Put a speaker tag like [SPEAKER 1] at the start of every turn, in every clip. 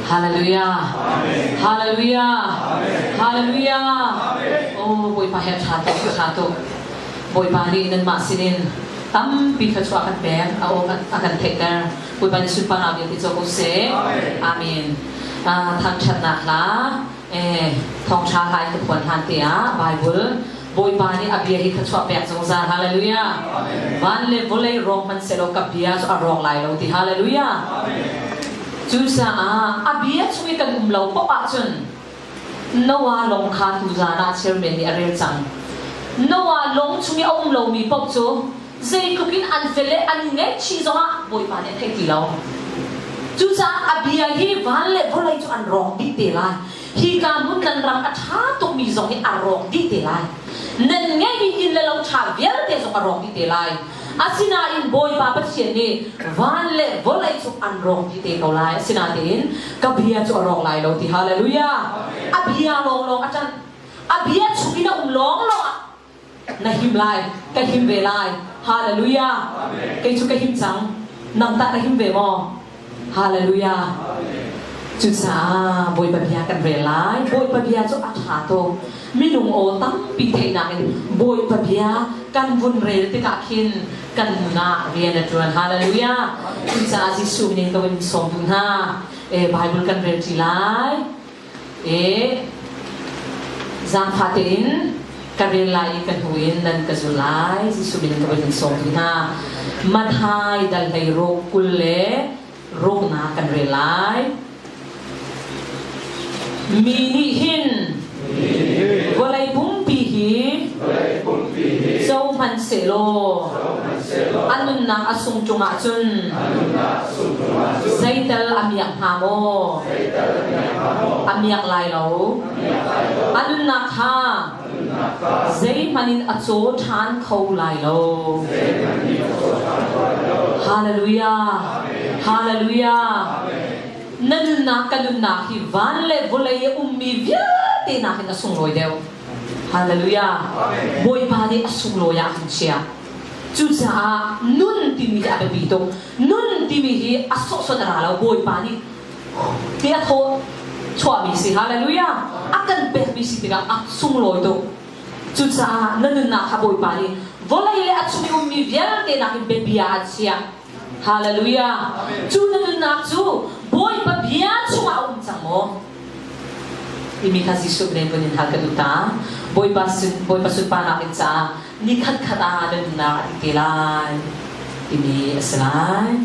[SPEAKER 1] Hallelujah. Hallelujah. Hallelujah. Oh, boy pa het satu. Boy pa ni nan masinin. Tam pi kha chwa kan bek au akan thekar. Boy pa ni sun pa na ti cho ko se. Amen. Thang chat na la thong cha hai ko pon han tia Bible. Boy pa ni abia hi kha chwa bek jong za. Hallelujah. Van le volei rong man selo kapia so arong lai lo ti. Hallelujah. Chú sa abia chui kan umlo pa pa chun Noah long kha tu za na chairman ni arel chang Noah long chui umlo mi pok chu zai kukin an fele an nge chi zonga boy pa ne thei ti lo chú sa abia hi van le volai chu an rong di te lai hi ka mun nan ram atha tu mi zong hi arong di te lai nan nge bi in le lo tha vial te zong arong di te lai asina in boy pa pathian ni van le volai chu an rong ti te ko lai asina tin kabia chu rong lai lo ti hallelujah abia long achan abia chu ina long lo na him lai ka him ve lai hallelujah kai chu ka him chang nam ta na him ve mo hallelujah chú sa boy pa bia kan ve lai boy pa bia chu atha to mi lung o tam pi thei na boy pa bia kan vun rel ti ka khin kan na rian atron hallelujah chú sa ji su ni to win som bun ha Bible kan rel ti lai zang phatin kan rel lai kan huin dan ka zulai ji su ni to win som bun ha man hai dal hai ro kul le ro na kan rel lai mini hin volai bum pi hi so man selo anun na asung chunga chun zaital amiak hamo amiak lai lo anun na kha zai manin acho than khau lai lo hallelujah hallelujah nan na kalun na hi van le volai ummi via te na hin asung loi deu hallelujah boy pa ni asung lo ya hin sia chu sa nun ti mi a bi to nun ti mi hi aso so dara lo boy pa ni ti a tho chwa mi si hallelujah akan be mi si ti ga asung loi to chu sa nan na ha boy pa ni volai le asung ummi via te na hin be bia sia hallelujah chu nan na chu boy pa bia chu a chang mo imi kasi sobre punin hakaduta boy pa sun pa nakin sa nikhat khata nan na ikilan imi asalay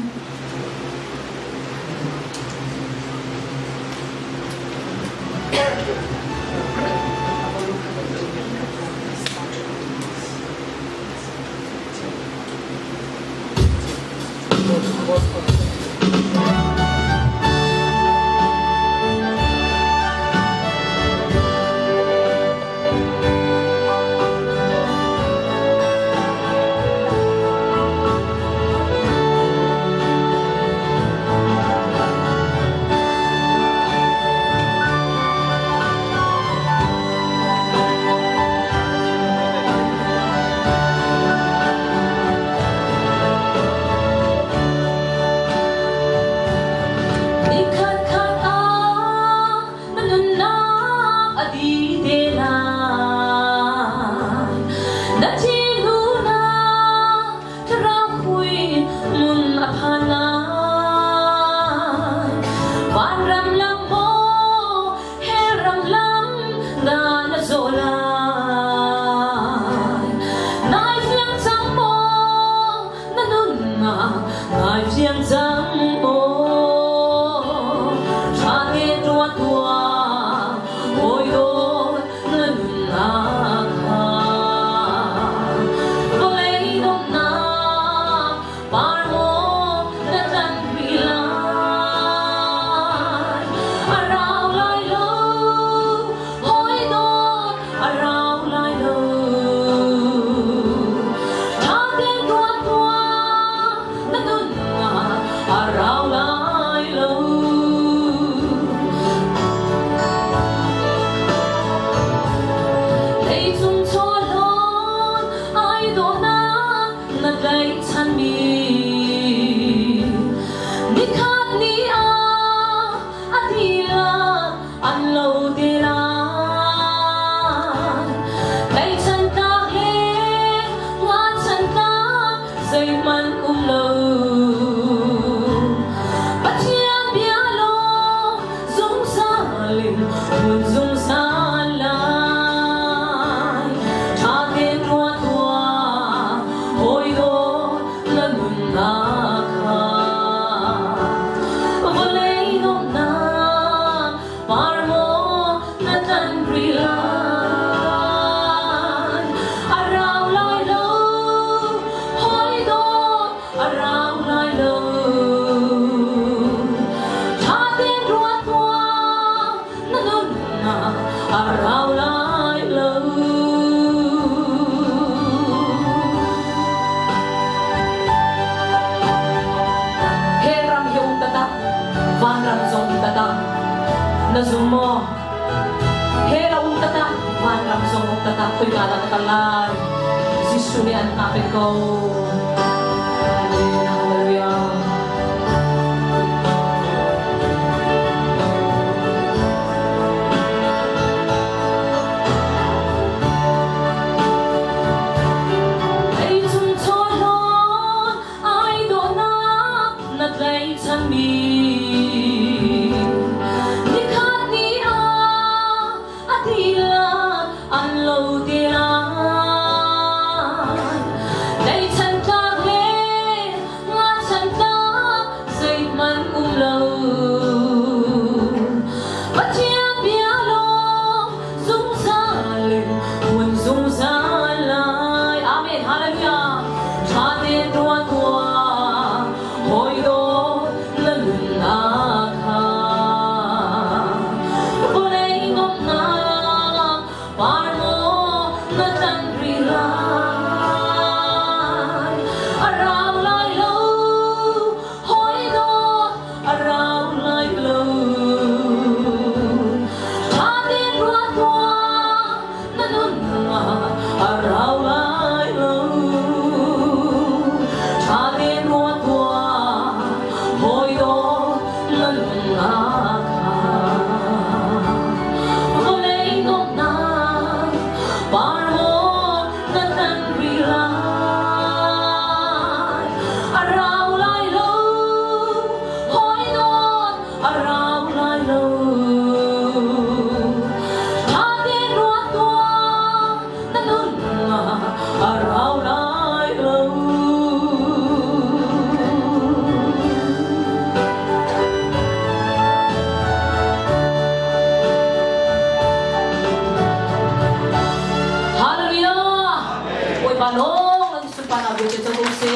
[SPEAKER 1] Ni anh lâu tiền tay chân ta hết ngã chân ta dây mắn lâu bắt chiang bia lo dung sa linh buồn dung sa lại cha tiền qua tua ôi đô lần mừng na kha vô lấy nông na par mo na tan rilan arao lai lo hoi do arao lai lo cha tiền qua tua na nun na arao lai lo heram yung tata van ram zong tata na zumo hera yung tata van ram zong tata ko'y kalang kalay si suni ang kapit ko. Hallelujah. Ay chung thôi lon ai do na nat lay chan mi ni khat ni a atila an lo ti la day chan ta le nga chan ta say man lâu bắt chiang bia lo dung sa lên buồn dung sa lại amen hallelujah cha tiền qua tua hồi đó lần na kha vô lấy ngọc na par mo na tan rilan arao lai lo hoi do arao lai lo cha tiền qua tua na nun na arao lai lo cha tiền qua tua hoi do lần na kha vô lấy ngọc na par mo na tan rilan arao lai lo hoi do arao lai lo cha tiền qua tua na nun na arao lai lo. Hallelujah. Ôi bà nô, lần sự bà nào biểu trên cho công sĩ.